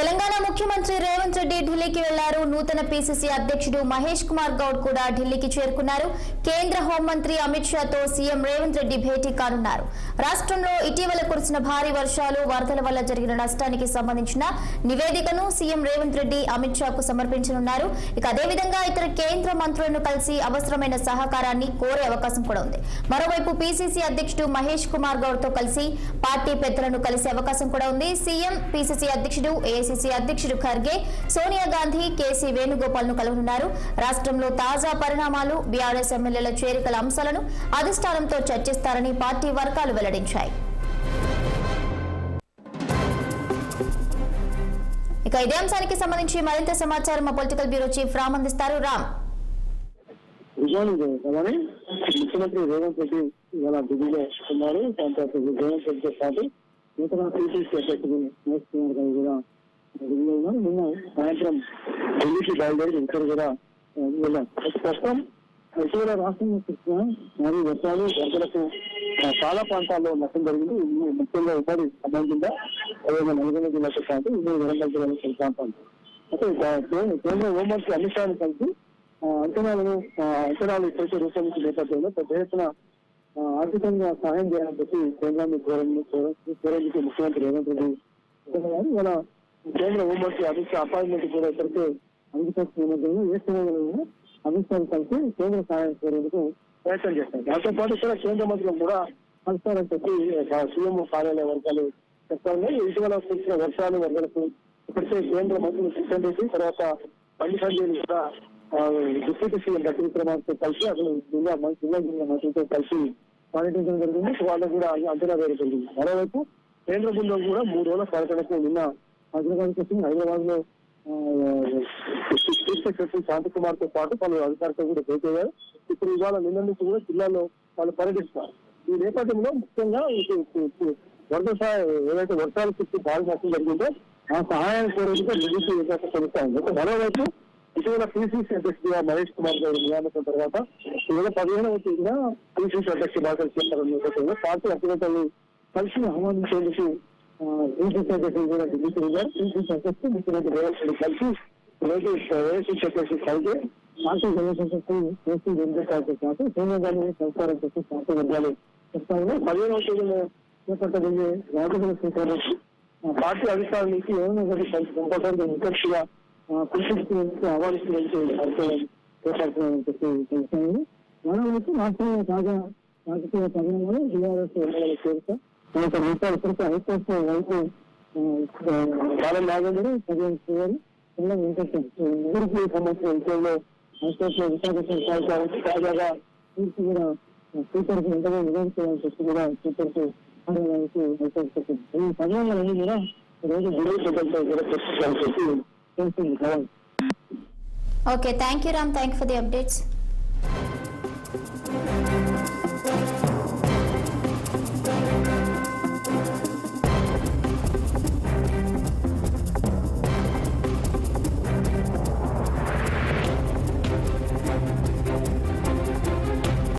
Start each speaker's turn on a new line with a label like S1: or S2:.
S1: తెలంగాణ ముఖ్యమంత్రి రేవంత్ రెడ్డి ఢిల్లీకి వెళ్లారు. నూతన పీసీసీ అధ్యక్షుడు మహేష్ కుమార్ గౌడ్ కూడా ఢిల్లీకి చేరుకున్నారు. కేంద్ర హోంమంత్రి అమిత్ షాతో సీఎం రేవంత్ రెడ్డి భేటీ కానున్నారు. రాష్ట్రంలో ఇటీవల కురిసిన భారీ వర్షాలు, వరదల వల్ల జరిగిన నష్టానికి సంబంధించిన నివేదికను సీఎం రేవంత్ రెడ్డి అమిత్ షాకు సమర్పించనున్నారు. ఇక అదేవిధంగా ఇతర కేంద్ర మంత్రులను కలిసి అవసరమైన సహకారాన్ని కోరే అవకాశం కూడా ఉంది. మరోవైపు పీసీసీ అధ్యక్షుడు మహేష్ కుమార్ గౌడ్ తో కలిసి పార్టీ పెద్దలను కలిసే అవకాశం కూడా ఉంది. సీఎం, పీసీసీ అధ్యక్షుడు, ఏఐసీసీ అధ్యక్షుడు ఖర్గే, సోనియా గాంధీ, కేసీ వేణుగోపాల్ ను కలవనున్నారు. రాష్ట్రంలో తాజా పరిణామాలు, బీఆర్ఎస్ ఎమ్మెల్యేల చేరికల అంశాలను అధిష్టానంతో చర్చిస్తారని పార్టీ వర్గాలు వెల్లడించాయి. ఇక ఇదే అంశానికి సంబంధించి మరింత సమాచారం మా పొలిటికల్ బ్యూరో చీఫ్ రామ్ అందిస్తారు. రామ్,
S2: ముఖ్యమంత్రి రేవంత్ రెడ్డి ఇవాళ ఢిల్లీలో ఉన్నారు. రేవంత్ రెడ్డితో పాటు నూతన పీసీసీ అధ్యక్షుడు మహేష్ కుమార్ గారు కూడా ఢిల్లీలో ఉన్నారు. నిన్న సాయంత్రం ఢిల్లీకి బయలుదేరి ఇక్కడ కూడా వెళ్ళాం. ప్రస్తుతం ఇటీవల రాష్ట్రంలో చూసిన భారీ వర్షాలు, వరదలకు చాలా ప్రాంతాల్లో నష్టం జరిగింది. ముఖ్యంగా ఉమ్మడి ఖమ్మం జిల్లా, అదేవిధంగా నల్గొండ జిల్లాతో పాటు ఇద్దరు వరంగల్ జిల్లాలో కొన్ని ప్రాంతాలు. అయితే కేంద్ర హోంమంత్రి అమిత్ షాను కలిసి అంచనాలు ఇప్పటికే రూపొందించిన నేపథ్యంలో పెద్ద ఎత్తున ఆర్థికంగా సహాయం చేయాలని చెప్పి కేంద్రాన్ని కోరేందుకు ముఖ్యమంత్రి రేవంత్ రెడ్డి గారు ఇవాళ కేంద్ర హోంమంత్రి అమిత్ షా అపాయింట్మెంట్ కూడా ఇప్పటికే అందించిన నేపథ్యంలో ఏ సమయంలో అమిత్ షా కలిసి కేంద్ర సహాయం కోరేందుకు ప్రయత్నం చేస్తారు. దాంతో పాటు ఇక్కడ కేంద్ర మంత్రులు కూడా కలుస్తారని చెప్పి సీఎం కార్యాలయ వర్గాలు చెప్తారు. ఇటీవల కురిసిన వర్షాలు, వరదలకు ఇప్పటికే కేంద్ర మంత్రులు కిషన్ రెడ్డి, తర్వాత బండి సంజయ్ కూడా డిప్యూటీ సీఎం గట్టి విక్రమార్తో కలిసి అసలు జిల్లా మంత్రులతో కలిసి పర్యటించడం జరిగింది. వాళ్ళు కూడా అంచనా వేయడం జరిగింది. మరోవైపు కేంద్ర బృందం కూడా 3 రోజుల పర్యటనకు నిన్న హైదరాబాద్కి వచ్చింది. హైదరాబాద్ లో చీఫ్ సెక్రటరీ శాంతికుమార్ తో పాటు పలు అధికారులతో కూడా భేటీ అయ్యారు. ఇప్పుడు ఇవాళ నిన్న నుంచి కూడా జిల్లాలో వాళ్ళు పర్యటిస్తున్నారు. ఈ నేపథ్యంలో ముఖ్యంగా వరద ఏదైతే వర్షాల చుట్టూ భారీ నష్టం జరిగిందో ఆ సహాయాన్ని కోరేందుకు ఢిల్లీకి ఏదైతే కొనసాగింది. మరోవైపు ఇటీవల పీసీసీ అధ్యక్షుడిగా మహేష్ కుమార్ గారి నియామకం తర్వాత ఇవాళ 15వ తేదీన పీసీసీ అధ్యక్షుడు బాగా చేస్తారు నేపథ్యంలో పార్టీ అధినేతలు కలిసి ఆహ్వానించేందుకు పీసీసీ అధ్యక్షుడు కూడా ఢిల్లీకి వెళ్ళారు. పీసీసీ అధ్యక్షుడు ముఖ్యమంత్రి రేవంత్ రెడ్డి కలిసి ఏఐసీసీ అధ్యక్షుడు కలిసి పార్టీ జనసంఘకు కేసీ వేణుగోపాల్తో పాటు సోనియా గాంధీ సంస్కారం చేసి పార్టీ వర్గాలు చెప్తామని 15వ తేదీన చేపట్టబోయే రాజకీయ స్వీకారం పార్టీ అధికారుల నుంచి ఏమైనా కంపల్సరీగా ఇంట్రెస్ట్గా పిలిపించుకునేందుకు ఆహ్వానించడానికి ఏర్పడుతున్నారని చెప్పి తెలిసింది. మరోవైపు రాష్ట్రంలో తాజా రాజకీయ పరిణామాలు, బీఆర్ఎస్ ఎమ్మెల్యేల చేరిక, అనేక రూపాయలు ఇప్పటికీ హైకోర్టు వైపు కాలం నాగేంద్ర, ప్రజలు చేయాలి తెలంగాణ ఊరికి సంబంధించిన విషయంలో హైకోర్టులో విశాఖపట్నం సాధించాలని తాజాగా తీర్పు కూడా స్పీకర్కి వెంటనే నివేదించాలని చెప్పి కూడా స్పీకర్కు కార్యాలయానికి హైకోర్టు చెప్పింది. ఈ పరిణామాలన్నీ కూడా ఈరోజు ఢిల్లీ ప్రజలతో కూడా చర్చించాలని చెప్పి
S1: Okay, thank you, Ram. Thank you for the updates.